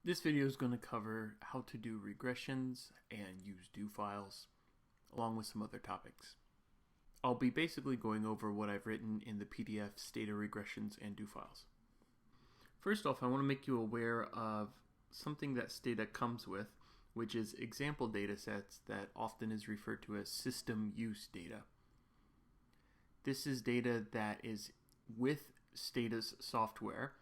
This video is going to cover how to do regressions and use do files, along with some other topics. I'll be basically going over what I've written in the PDF Stata regressions and do files. First off, I want to make you aware of something that Stata comes with, which is example datasets that often is referred to as system use data. This is data that is with Stata's software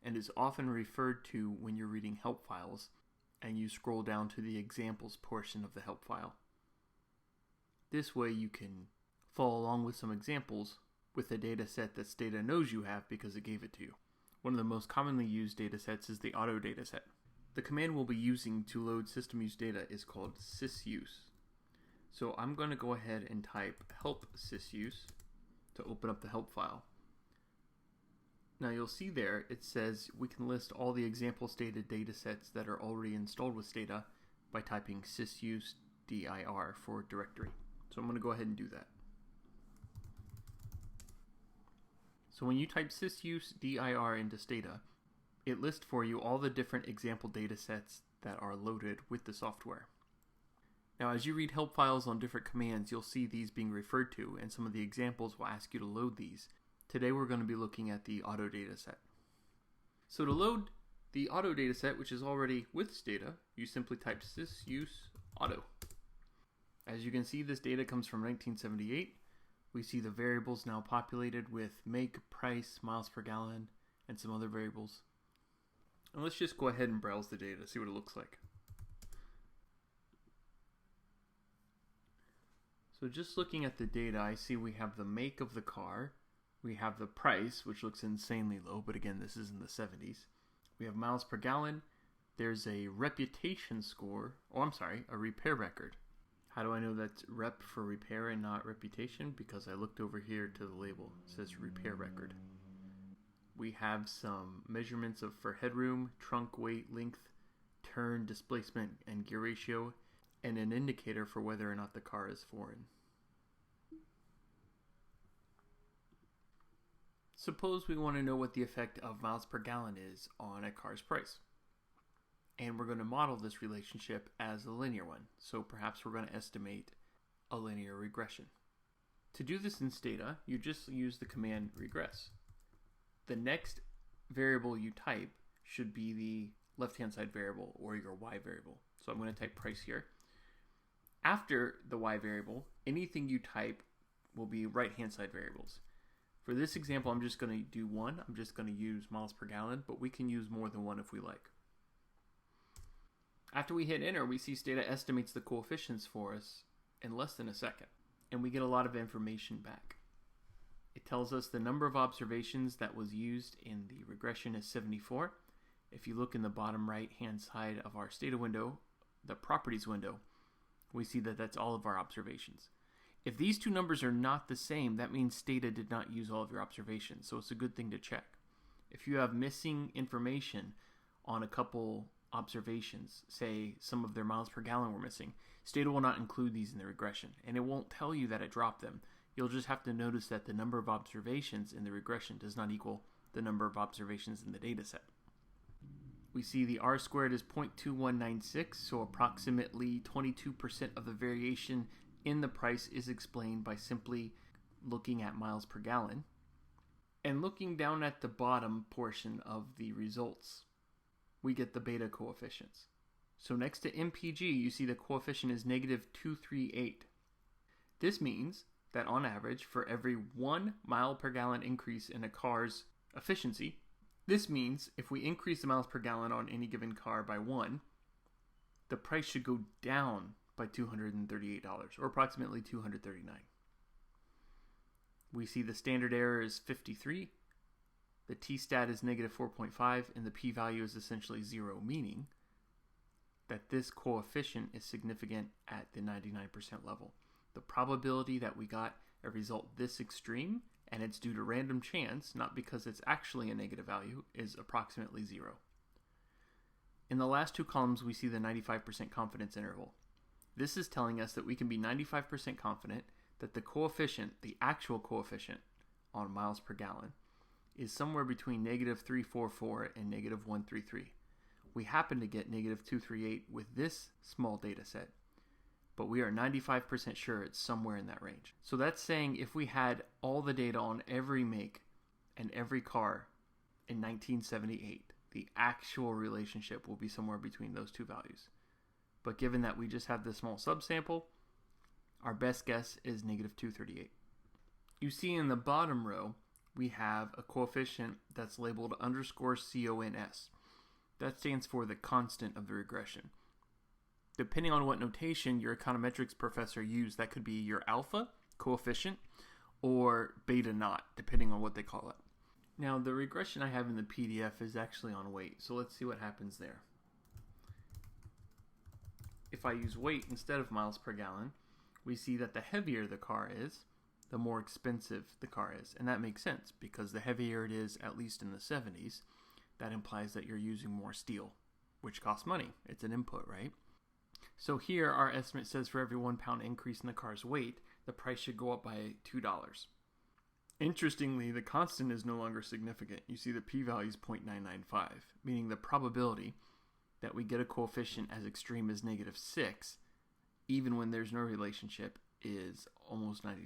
and is often referred to when you're reading help files and you scroll down to the examples portion of the help file. This way you can follow along with some examples with a data set that Stata knows you have because it gave it to you. One of the most commonly used data sets is the auto data set. The command we'll be using to load system use data is called sysuse. So I'm going to go ahead and type help sysuse to open up the help file. Now you'll see there it says we can list all the example Stata datasets that are already installed with Stata by typing sysuse dir for directory. So I'm going to go ahead and do that. So when you type sysuse dir into Stata, it lists for you all the different example datasets that are loaded with the software. Now as you read help files on different commands, you'll see these being referred to, and some of the examples will ask you to load these. Today we're going to be looking at the auto dataset. So to load the auto dataset, which is already with Stata, you simply type sysuse auto. As you can see, this data comes from 1978. We see the variables now populated with make, price, miles per gallon, and some other variables. And let's just go ahead and browse the data, see what it looks like. So just looking at the data, I see we have the make of the car. We have the price, which looks insanely low, but again, this is in the 70s. We have miles per gallon. There's a reputation score, a repair record. How do I know that's rep for repair and not reputation? Because I looked over here to the label. It says repair record. We have some measurements for headroom, trunk weight, length, turn, displacement, and gear ratio, and an indicator for whether or not the car is foreign. Suppose we want to know what the effect of miles per gallon is on a car's price. And we're going to model this relationship as a linear one. So perhaps we're going to estimate a linear regression. To do this in Stata, you just use the command regress. The next variable you type should be the left-hand side variable or your y variable. So I'm going to type price here. After the y variable, anything you type will be right-hand side variables. For this example, I'm just going to do one. I'm just going to use miles per gallon, but we can use more than one if we like. After we hit enter, we see Stata estimates the coefficients for us in less than a second, and we get a lot of information back. It tells us the number of observations that was used in the regression is 74. If you look in the bottom right-hand side of our Stata window, the properties window, we see that that's all of our observations. If these two numbers are not the same, that means Stata did not use all of your observations, so it's a good thing to check. If you have missing information on a couple observations, say some of their miles per gallon were missing, Stata will not include these in the regression, and it won't tell you that it dropped them. You'll just have to notice that the number of observations in the regression does not equal the number of observations in the dataset. We see the R squared is 0.2196, so approximately 22% of the variation in the price is explained by simply looking at miles per gallon. And looking down at the bottom portion of the results, we get the beta coefficients. So next to MPG, you see the coefficient is negative 238. This means that on average, for every 1 mile per gallon increase in a car's efficiency, this means if we increase the miles per gallon on any given car by 1, the price should go down by $238, or approximately $239. We see the standard error is 53, the t-stat is negative 4.5, and the p-value is essentially 0, meaning that this coefficient is significant at the 99% level. The probability that we got a result this extreme, and it's due to random chance, not because it's actually a negative value, is approximately 0. In the last two columns, we see the 95% confidence interval. This is telling us that we can be 95% confident that the coefficient, the actual coefficient on miles per gallon, is somewhere between negative 344 and negative 133. We happen to get negative 238 with this small data set, but we are 95% sure it's somewhere in that range. So that's saying if we had all the data on every make and every car in 1978, the actual relationship will be somewhere between those two values. But given that we just have this small subsample, our best guess is negative 238. You see in the bottom row, we have a coefficient that's labeled underscore CONS. That stands for the constant of the regression. Depending on what notation your econometrics professor used, that could be your alpha coefficient or beta naught, depending on what they call it. Now, the regression I have in the PDF is actually on weight, so let's see what happens there. If I use weight instead of miles per gallon, we see that the heavier the car is, the more expensive the car is. And that makes sense, because the heavier it is, at least in the 70s, that implies that you're using more steel, which costs money. It's an input, right? So here, our estimate says for every 1 pound increase in the car's weight, the price should go up by $2. Interestingly, the constant is no longer significant. You see the p-value is 0.995, meaning the probability that we get a coefficient as extreme as negative 6, even when there's no relationship, is almost 99%.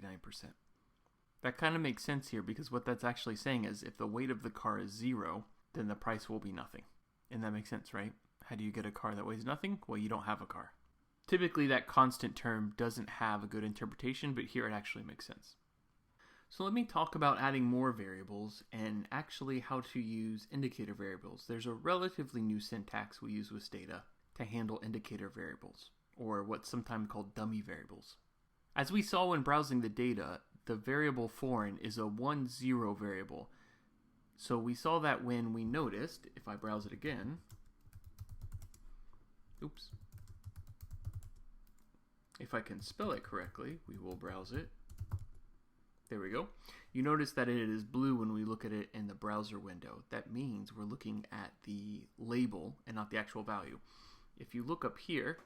That kind of makes sense here, because what that's actually saying is if the weight of the car is 0, then the price will be nothing. And that makes sense, right? How do you get a car that weighs nothing? Well, you don't have a car. Typically, that constant term doesn't have a good interpretation, but here it actually makes sense. So let me talk about adding more variables and actually how to use indicator variables. There's a relatively new syntax we use with Stata to handle indicator variables, or what's sometimes called dummy variables. As we saw when browsing the data, the variable foreign is a 1-0 variable. So we saw that when we noticed, if I browse it again, if I can spell it correctly, we will browse it. There we go. You notice that it is blue when we look at it in the browser window. That means we're looking at the label and not the actual value. If you look up here,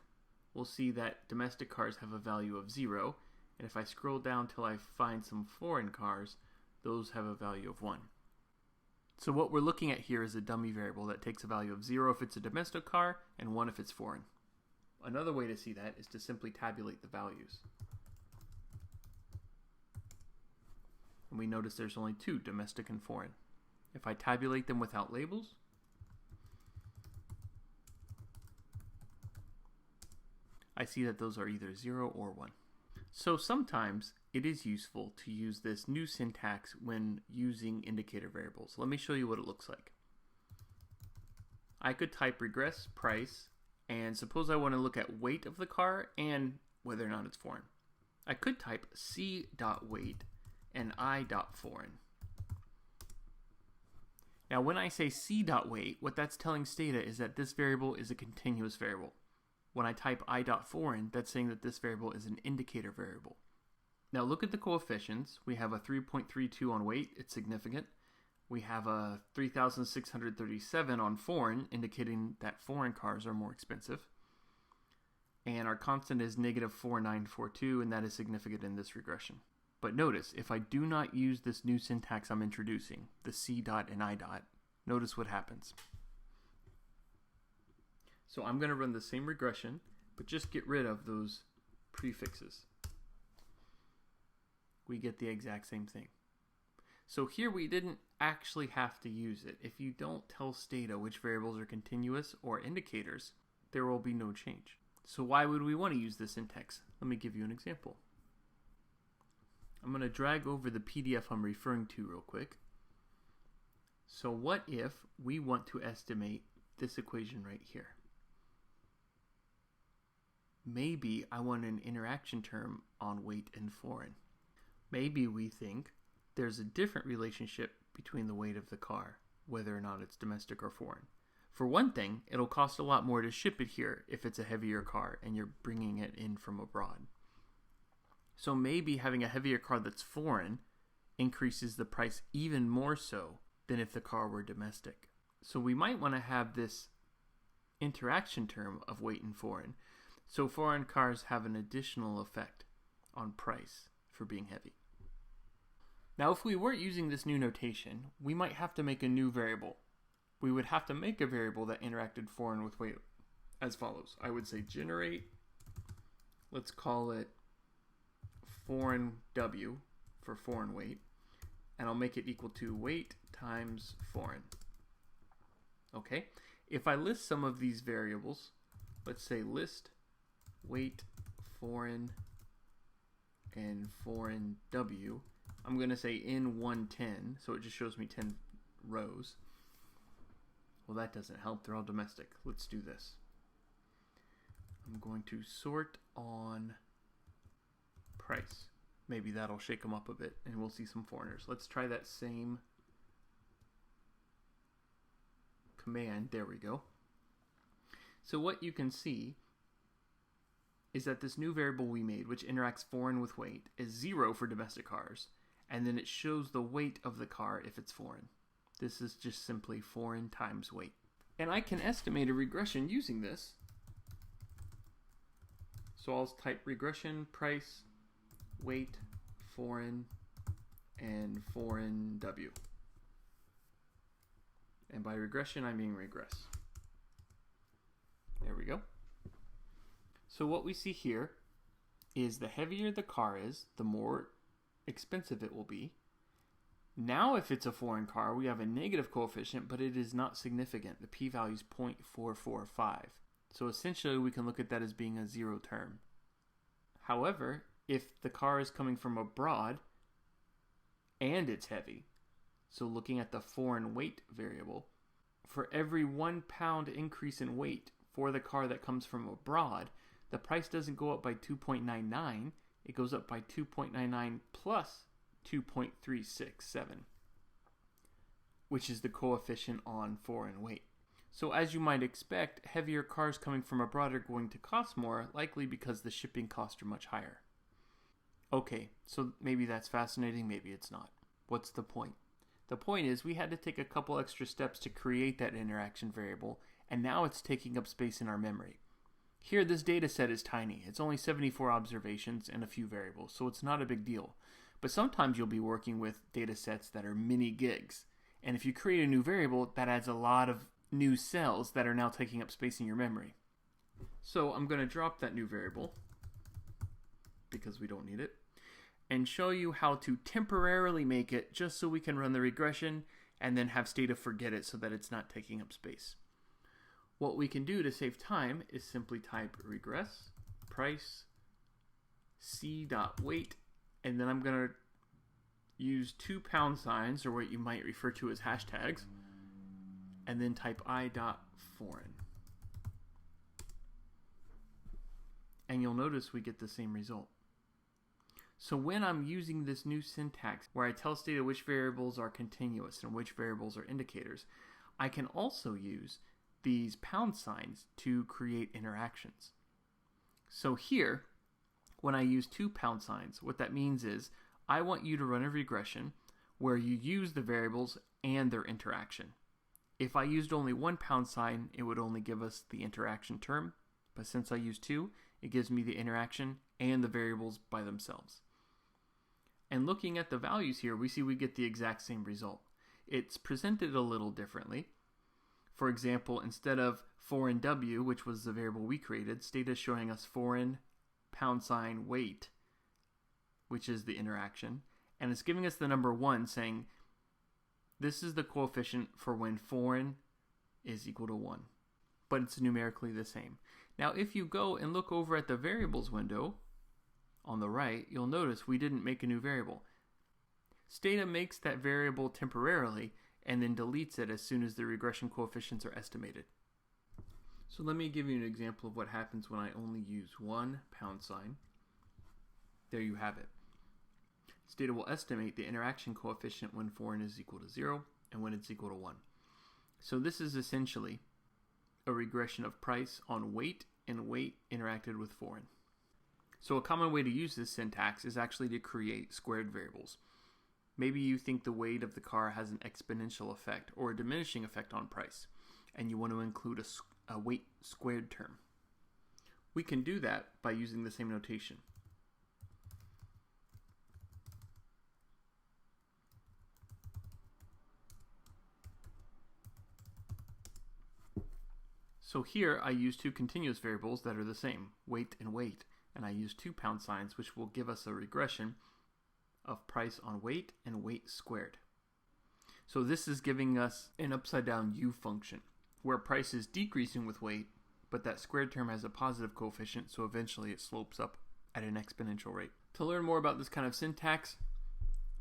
we'll see that domestic cars have a value of 0. And if I scroll down till I find some foreign cars, those have a value of 1. So what we're looking at here is a dummy variable that takes a value of 0 if it's a domestic car and 1 if it's foreign. Another way to see that is to simply tabulate the values. And we notice there's only 2, domestic and foreign. If I tabulate them without labels, I see that those are either 0 or 1. So sometimes it is useful to use this new syntax when using indicator variables. Let me show you what it looks like. I could type regress price, and suppose I want to look at weight of the car and whether or not it's foreign. I could type c.weight and i.foreign. Now when I say c.weight, what that's telling Stata is that this variable is a continuous variable. When I type i.foreign, that's saying that this variable is an indicator variable. Now look at the coefficients. We have a 3.32 on weight, it's significant. We have a 3,637 on foreign, indicating that foreign cars are more expensive. And our constant is negative 4942, and that is significant in this regression. But notice, if I do not use this new syntax I'm introducing, the c dot and I dot, notice what happens. So I'm going to run the same regression, but just get rid of those prefixes. We get the exact same thing. So here we didn't actually have to use it. If you don't tell Stata which variables are continuous or indicators, there will be no change. So why would we want to use this syntax? Let me give you an example. I'm going to drag over the PDF I'm referring to real quick. So what if we want to estimate this equation right here? Maybe I want an interaction term on weight and foreign. Maybe we think there's a different relationship between the weight of the car, whether or not it's domestic or foreign. For one thing, it'll cost a lot more to ship it here if it's a heavier car and you're bringing it in from abroad. So maybe having a heavier car that's foreign increases the price even more so than if the car were domestic. So we might want to have this interaction term of weight and foreign, so foreign cars have an additional effect on price for being heavy. Now if we weren't using this new notation, we might have to make a new variable. we would have to make a variable that interacted foreign with weight as follows. I would say generate, let's call it foreign W for foreign weight, and I'll make it equal to weight times foreign. Okay, if I list some of these variables, let's say list weight foreign and foreign W, I'm going to say in 110, so it just shows me 10 rows. Well, that doesn't help, they're all domestic. Let's do this. I'm going to sort on price. Maybe that'll shake them up a bit and we'll see some foreigners. Let's try that same command. There we go. So what you can see is that this new variable we made, which interacts foreign with weight, is 0 for domestic cars, and then it shows the weight of the car if it's foreign. This is just simply foreign times weight. And I can estimate a regression using this. So I'll type regression price, weight, foreign, and foreign W. And by regression, I mean regress. There we go. So what we see here is the heavier the car is, the more expensive it will be. Now if it's a foreign car, we have a negative coefficient, but it is not significant. The p-value is 0.445. So essentially we can look at that as being a zero term. However, if the car is coming from abroad and it's heavy, so looking at the foreign weight variable, for every 1 pound increase in weight for the car that comes from abroad, the price doesn't go up by 2.99, it goes up by 2.99 plus 2.367, which is the coefficient on foreign weight. So as you might expect, heavier cars coming from abroad are going to cost more, likely because the shipping costs are much higher. Okay, so maybe that's fascinating, maybe it's not. What's the point? The point is we had to take a couple extra steps to create that interaction variable, and now it's taking up space in our memory. Here, this data set is tiny. It's only 74 observations and a few variables, so it's not a big deal. But sometimes you'll be working with data sets that are mini gigs. And if you create a new variable, that adds a lot of new cells that are now taking up space in your memory. So I'm going to drop that new variable, because we don't need it, and show you how to temporarily make it just so we can run the regression and then have Stata forget it so that it's not taking up space. What we can do to save time is simply type regress price c.weight, and then I'm going to use 2 pound signs, or what you might refer to as hashtags, and then type i.foreign. And you'll notice we get the same result. So when I'm using this new syntax where I tell Stata which variables are continuous and which variables are indicators, I can also use these pound signs to create interactions. So here, when I use 2 pound signs, what that means is I want you to run a regression where you use the variables and their interaction. If I used only 1 pound sign, it would only give us the interaction term, but since I use 2, it gives me the interaction and the variables by themselves. And looking at the values here, we see we get the exact same result. It's presented a little differently. For example, instead of foreign W, which was the variable we created, Stata is showing us foreign pound sign weight, which is the interaction, and it's giving us the number 1, saying this is the coefficient for when foreign is equal to 1, but it's numerically the same. Now if you go and look over at the variables window on the right, you'll notice we didn't make a new variable. Stata makes that variable temporarily and then deletes it as soon as the regression coefficients are estimated. So let me give you an example of what happens when I only use 1 pound sign. There you have it. Stata will estimate the interaction coefficient when foreign is equal to 0 and when it's equal to 1. So this is essentially a regression of price on weight and weight interacted with foreign. So a common way to use this syntax is actually to create squared variables. Maybe you think the weight of the car has an exponential effect or a diminishing effect on price, and you want to include a weight squared term. We can do that by using the same notation. So here I use two continuous variables that are the same, weight and weight, and I use 2 pound signs, which will give us a regression of price on weight and weight squared. So this is giving us an upside down U function, where price is decreasing with weight, but that squared term has a positive coefficient, so eventually it slopes up at an exponential rate. To learn more about this kind of syntax,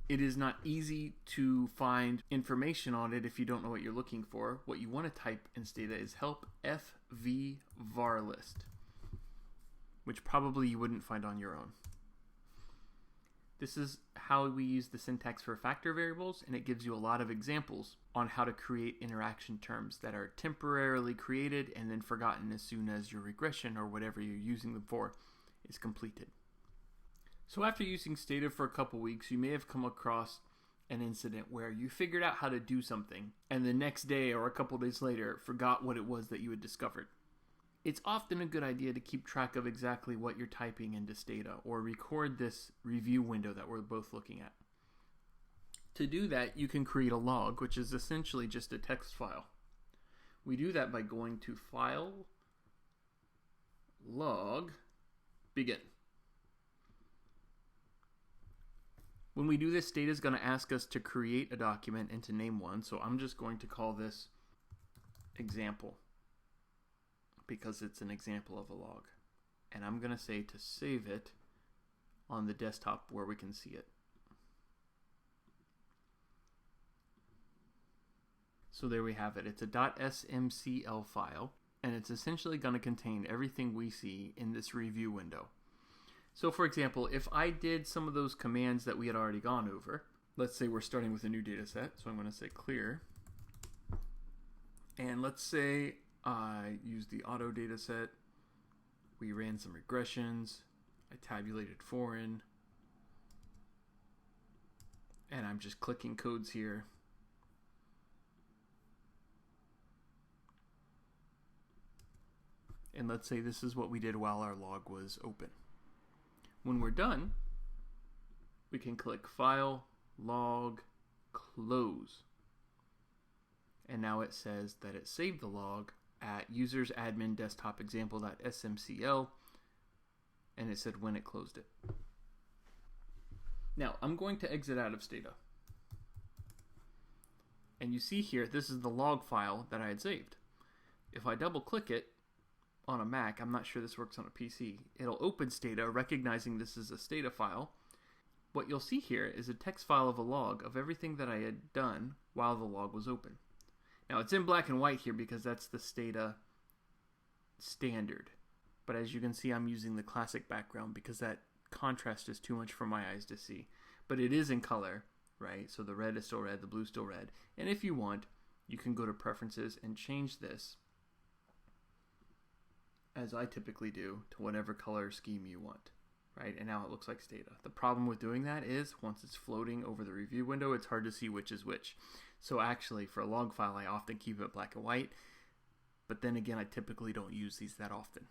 it is not easy to find information on it if you don't know what you're looking for. What you want to type in Stata is help FV var list, which probably you wouldn't find on your own. This is how we use the syntax for factor variables, and it gives you a lot of examples on how to create interaction terms that are temporarily created and then forgotten as soon as your regression or whatever you're using them for is completed. So after using Stata for a couple weeks, you may have come across an incident where you figured out how to do something and the next day or a couple days later forgot what it was that you had discovered. It's often a good idea to keep track of exactly what you're typing into Stata or record this review window that we're both looking at. To do that, you can create a log, which is essentially just a text file. We do that by going to File, Log, Begin. When we do this, Stata is going to ask us to create a document and to name one. So I'm just going to call this example because it's an example of a log. And I'm going to say to save it on the desktop where we can see it. So there we have it. It's a .smcl file, and it's essentially going to contain everything we see in this review window. So for example, if I did some of those commands that we had already gone over, let's say we're starting with a new data set, so I'm going to say clear, and let's say I used the auto data set, we ran some regressions, I tabulated foreign, and I'm just clicking codes here. And let's say this is what we did while our log was open. When we're done, we can click File, Log, Close. And now it says that it saved the log at users admin desktop example.smcl, and it said when it closed it. Now, I'm going to exit out of Stata. And you see here, this is the log file that I had saved. If I double click it, on a Mac, I'm not sure this works on a PC, it'll open Stata, recognizing this is a Stata file. What you'll see here is a text file of a log of everything that I had done while the log was open. Now it's in black and white here because that's the Stata standard. But as you can see, I'm using the classic background because that contrast is too much for my eyes to see. But it is in color, right? So the red is still red, the blue is still red. And if you want, you can go to Preferences and change this, as I typically do, to whatever color scheme you want, right? And now it looks like Stata. The problem with doing that is once it's floating over the review window, it's hard to see which is which. So actually, for a log file, I often keep it black and white, but then again, I typically don't use these that often.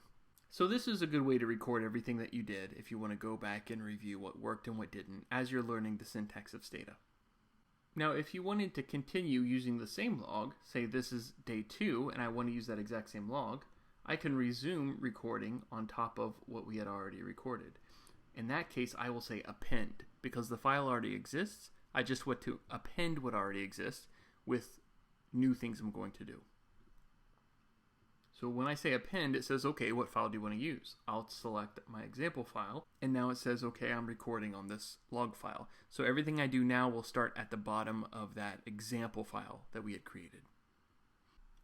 So this is a good way to record everything that you did if you want to go back and review what worked and what didn't as you're learning the syntax of Stata. Now, if you wanted to continue using the same log, say this is day 2 and I want to use that exact same log, I can resume recording on top of what we had already recorded. In that case, I will say append, because the file already exists. I just want to append what already exists with new things I'm going to do. So when I say append, it says, okay, what file do you want to use? I'll select my example file, and now it says, okay, I'm recording on this log file. So everything I do now will start at the bottom of that example file that we had created.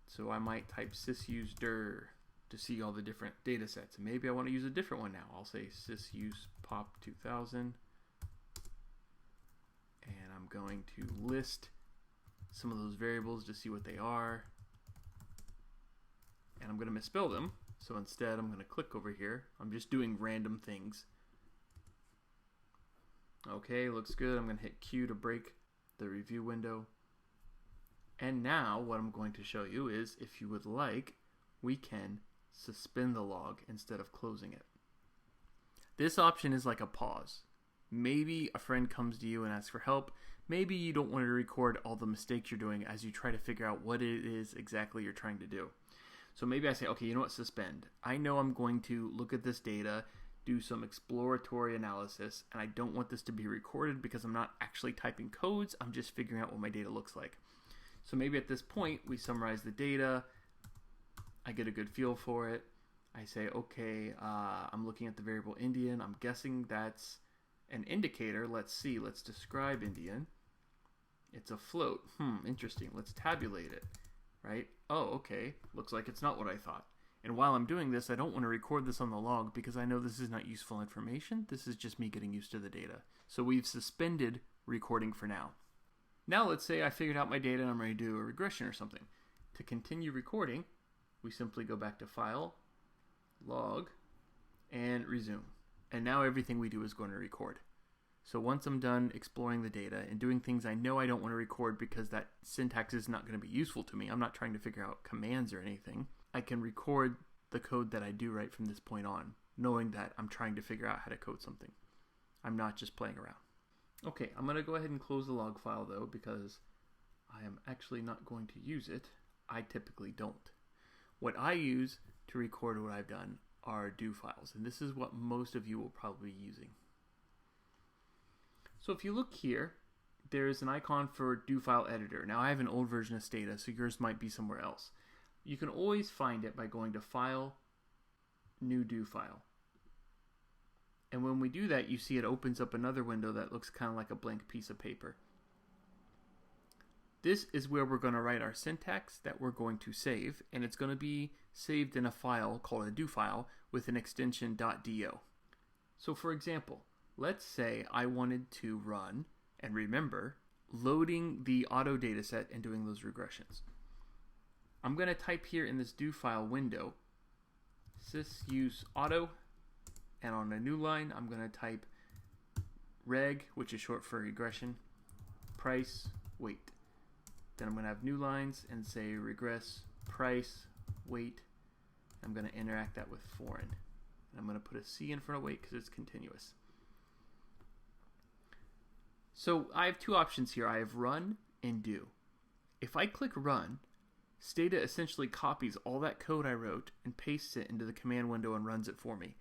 So I might type sysusdir to see all the different data sets. And maybe I want to use a different one now. I'll say sysuspop2000, and I'm going to list some of those variables to see what they are. And I'm going to misspell them. So instead, I'm going to click over here. I'm just doing random things. Okay, looks good. I'm going to hit Q to break the review window. And now what I'm going to show you is, if you would like, we can suspend the log instead of closing it. This option is like a pause. Maybe a friend comes to you and asks for help. Maybe you don't want to record all the mistakes you're doing as you try to figure out what it is exactly you're trying to do. So maybe I say, okay, you know what, suspend. I know I'm going to look at this data, do some exploratory analysis, and I don't want this to be recorded because I'm not actually typing codes. I'm just figuring out what my data looks like. So maybe at this point, we summarize the data. I get a good feel for it. I say, okay, I'm looking at the variable Indian. I'm guessing that's an indicator. Let's see. Let's describe Indian. It's a float. Interesting. Let's tabulate it, right? Oh, okay. Looks like it's not what I thought. And while I'm doing this, I don't want to record this on the log because I know this is not useful information. This is just me getting used to the data. So we've suspended recording for now. Now let's say I figured out my data and I'm ready to do a regression or something. To continue recording, we simply go back to File, Log, and Resume. And now everything we do is going to record. So once I'm done exploring the data and doing things I know I don't want to record because that syntax is not going to be useful to me, I'm not trying to figure out commands or anything, I can record the code that I do right from this point on, knowing that I'm trying to figure out how to code something. I'm not just playing around. Okay, I'm going to go ahead and close the log file though because I am actually not going to use it. I typically don't. What I use to record what I've done are do files, and this is what most of you will probably be using. So if you look here, there's an icon for do file editor. Now I have an old version of Stata, so yours might be somewhere else. You can always find it by going to File, New Do File. And when we do that, you see it opens up another window that looks kind of like a blank piece of paper. This is where we're going to write our syntax that we're going to save, and it's going to be saved in a file called a do file with an extension .do. So for example, let's say I wanted to run, and remember, loading the auto dataset and doing those regressions. I'm going to type here in this do file window, sysuse auto, and on a new line, I'm going to type reg, which is short for regression, price, weight. Then I'm going to have new lines and say regress, price, weight. I'm going to interact that with foreign. And I'm going to put a C in front of weight because it's continuous. So I have two options here. I have run and do. If I click run, Stata essentially copies all that code I wrote and pastes it into the command window and runs it for me.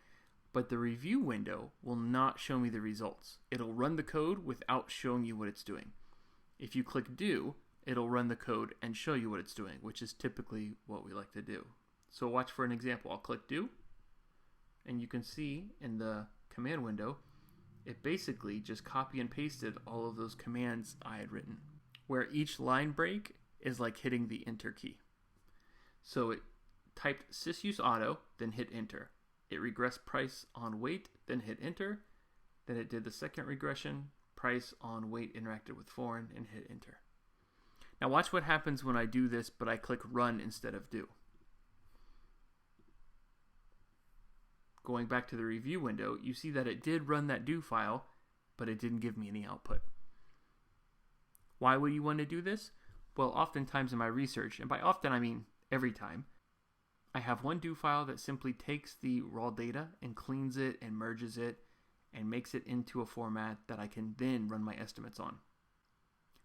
But the review window will not show me the results. It'll run the code without showing you what it's doing. If you click do, it'll run the code and show you what it's doing, which is typically what we like to do. So watch for an example. I'll click do, and you can see in the command window, it basically just copy and pasted all of those commands I had written, where each line break is like hitting the enter key. So it typed sysuse auto, then hit enter. It regressed price on weight, then hit enter. Then it did the second regression, price on weight interacted with foreign, and hit enter. Now watch what happens when I do this, but I click run instead of do. Going back to the review window, you see that it did run that do file, but it didn't give me any output. Why would you want to do this? Well, oftentimes in my research, and by often I mean every time, I have one do file that simply takes the raw data and cleans it and merges it and makes it into a format that I can then run my estimates on.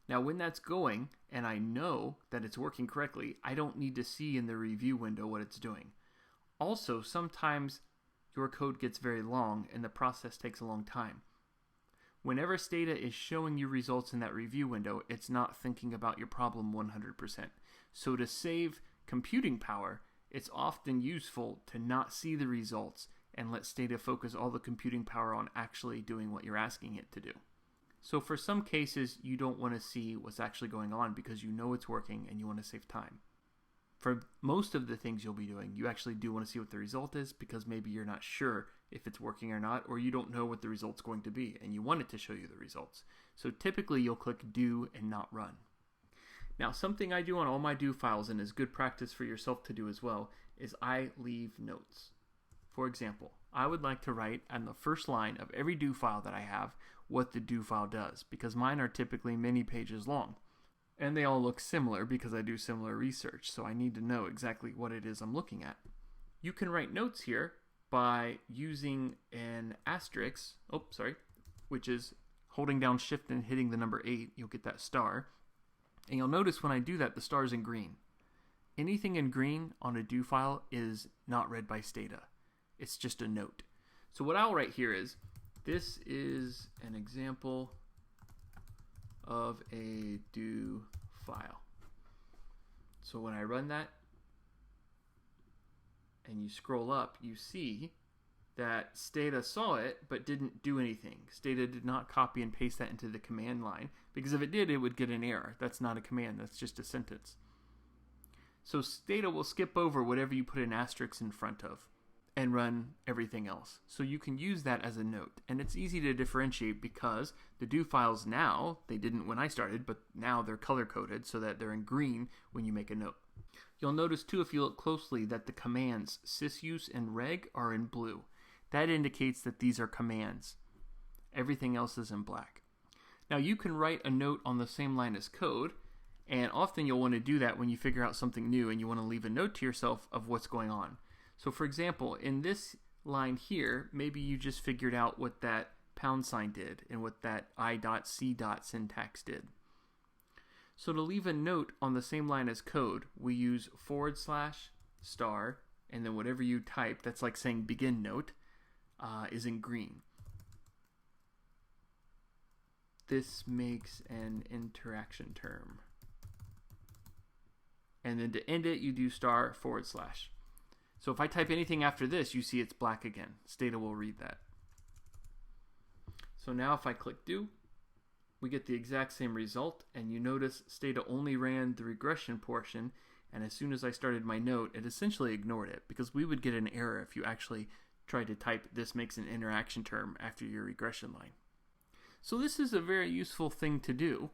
Now when that's going and I know that it's working correctly, I don't need to see in the review window what it's doing. Also, sometimes your code gets very long and the process takes a long time. Whenever Stata is showing you results in that review window, it's not thinking about your problem 100%. So to save computing power, it's often useful to not see the results and let Stata focus all the computing power on actually doing what you're asking it to do. So for some cases, you don't want to see what's actually going on because you know it's working and you want to save time. For most of the things you'll be doing, you actually do want to see what the result is because maybe you're not sure if it's working or not, or you don't know what the result's going to be and you want it to show you the results. So typically you'll click do and not run. Now something I do on all my do files, and is good practice for yourself to do as well, is I leave notes. For example, I would like to write on the first line of every do file that I have what the do file does, because mine are typically many pages long. And they all look similar because I do similar research, so I need to know exactly what it is I'm looking at. You can write notes here by using an asterisk, which is holding down shift and hitting the number 8, you'll get that star. And you'll notice when I do that, the star is in green. anything in green on a do file is not read by Stata. It's just a note. So what I'll write here is, this is an example of a do file. So when I run that and you scroll up, you see that Stata saw it but didn't do anything. Stata did not copy and paste that into the command line, because if it did, it would get an error. That's not a command, that's just a sentence. So Stata will skip over whatever you put an asterisk in front of and run everything else. So you can use that as a note. And it's easy to differentiate because the do files now, they didn't when I started, but now they're color-coded so that they're in green when you make a note. You'll notice too, if you look closely, that the commands sysuse and reg are in blue. That indicates that these are commands. Everything else is in black. Now you can write a note on the same line as code, and often you'll want to do that when you figure out something new and you want to leave a note to yourself of what's going on. So for example, in this line here, maybe you just figured out what that # did and what that I.C. syntax did. So to leave a note on the same line as code, we use /*, and then whatever you type, that's like saying begin note, is in green. This makes an interaction term. And then to end it, you do */. So if I type anything after this, you see it's black again. Stata will read that. So now if I click do, we get the exact same result, and you notice Stata only ran the regression portion, and as soon as I started my note, it essentially ignored it, because we would get an error if you actually tried to type this makes an interaction term after your regression line. So this is a very useful thing to do,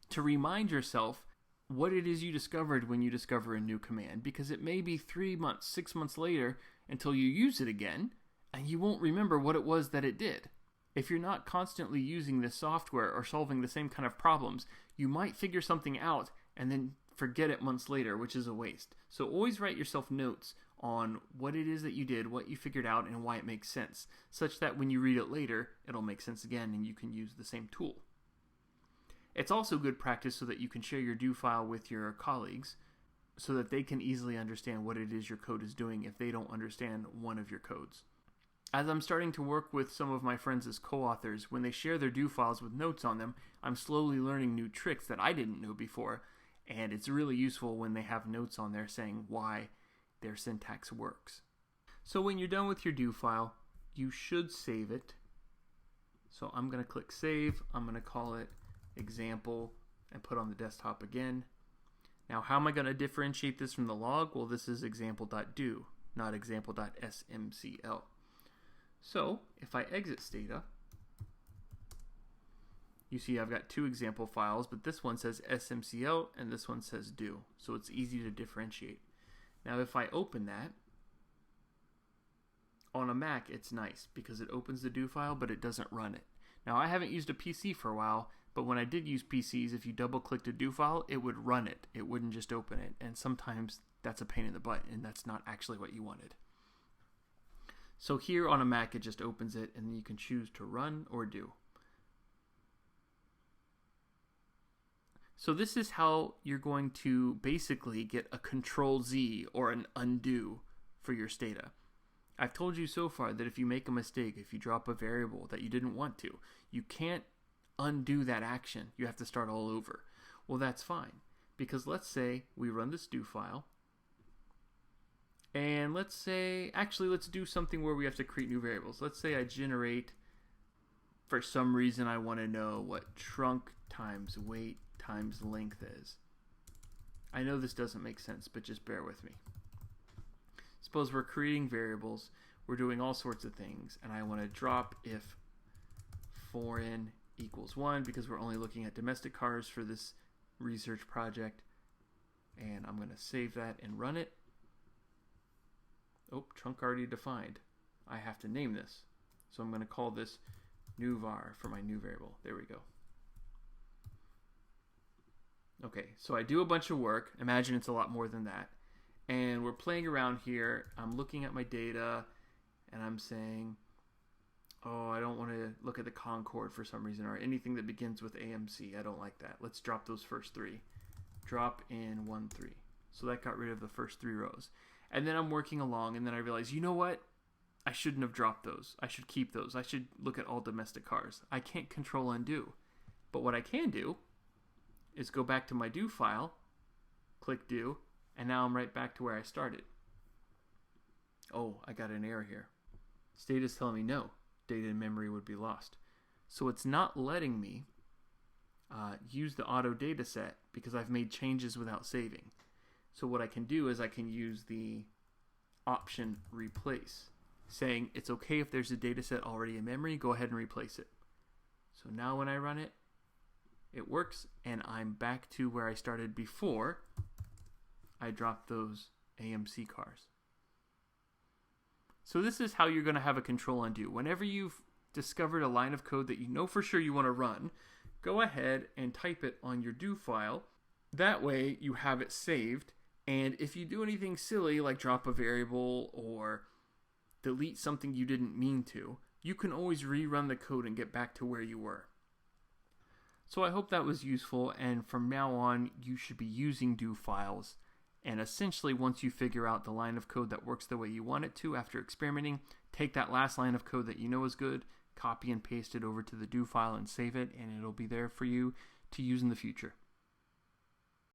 to remind yourself what it is you discovered when you discover a new command, because it may be 3 months, 6 months later until you use it again, and you won't remember what it was that it did. If you're not constantly using this software or solving the same kind of problems, you might figure something out and then forget it months later, which is a waste. So always write yourself notes on what it is that you did, what you figured out, and why it makes sense, such that when you read it later, it'll make sense again and you can use the same tool. It's also good practice so that you can share your do file with your colleagues so that they can easily understand what it is your code is doing if they don't understand one of your codes. As I'm starting to work with some of my friends as co-authors, when they share their do files with notes on them, I'm slowly learning new tricks that I didn't know before, and it's really useful when they have notes on there saying why their syntax works. So when you're done with your do file, you should save it. So I'm going to click save. I'm going to call it example and put on the desktop again. Now how am I going to differentiate this from the log? Well, this is example.do, not example.smcl. So if I exit Stata, you see I've got two example files, but this one says smcl and this one says do, so it's easy to differentiate. Now if I open that, on a Mac it's nice because it opens the do file but it doesn't run it. Now I haven't used a PC for a while, but when I did use PCs, if you double clicked a do file, it would run it. It wouldn't just open it, and sometimes that's a pain in the butt and that's not actually what you wanted. So here on a Mac it just opens it and then you can choose to run or do. So this is how you're going to basically get a Control-Z or an undo for your Stata. I've told you so far that if you make a mistake, if you drop a variable that you didn't want to, you can't undo that action. You have to start all over. Well, that's fine, because let's say we run this do file, and let's do something where we have to create new variables. Let's say I generate, for some reason I want to know what trunk times weight times length is. I know this doesn't make sense, but just bear with me. Suppose we're creating variables, we're doing all sorts of things, and I want to drop if foreign equals 1 because we're only looking at domestic cars for this research project, and I'm going to save that and run it. Oh, trunk already defined. I have to name this. So I'm going to call this new var for my new variable. There we go. Okay, so I do a bunch of work. Imagine it's a lot more than that. And we're playing around here. I'm looking at my data and I'm saying, oh, I don't want to look at the Concord for some reason, or anything that begins with AMC. I don't like that. Let's drop those first three. Drop in 1, 3. So that got rid of the first 3 rows. And then I'm working along, and then I realize, you know what? I shouldn't have dropped those. I should keep those. I should look at all domestic cars. I can't control undo. But what I can do is go back to my do file, click do, and now I'm right back to where I started. Oh, I got an error here. Stata is telling me no, data in memory would be lost. So it's not letting me use the auto data set because I've made changes without saving. So what I can do is I can use the option replace, saying it's okay if there's a data set already in memory, go ahead and replace it. So now when I run it, it works, and I'm back to where I started before I dropped those AMC cars. So this is how you're going to have a control undo. Whenever you've discovered a line of code that you know for sure you want to run, go ahead and type it on your do file. That way you have it saved, and if you do anything silly like drop a variable or delete something you didn't mean to, you can always rerun the code and get back to where you were. So I hope that was useful, and from now on you should be using do files. And essentially, once you figure out the line of code that works the way you want it to after experimenting, take that last line of code that you know is good, copy and paste it over to the do file and save it, and it'll be there for you to use in the future.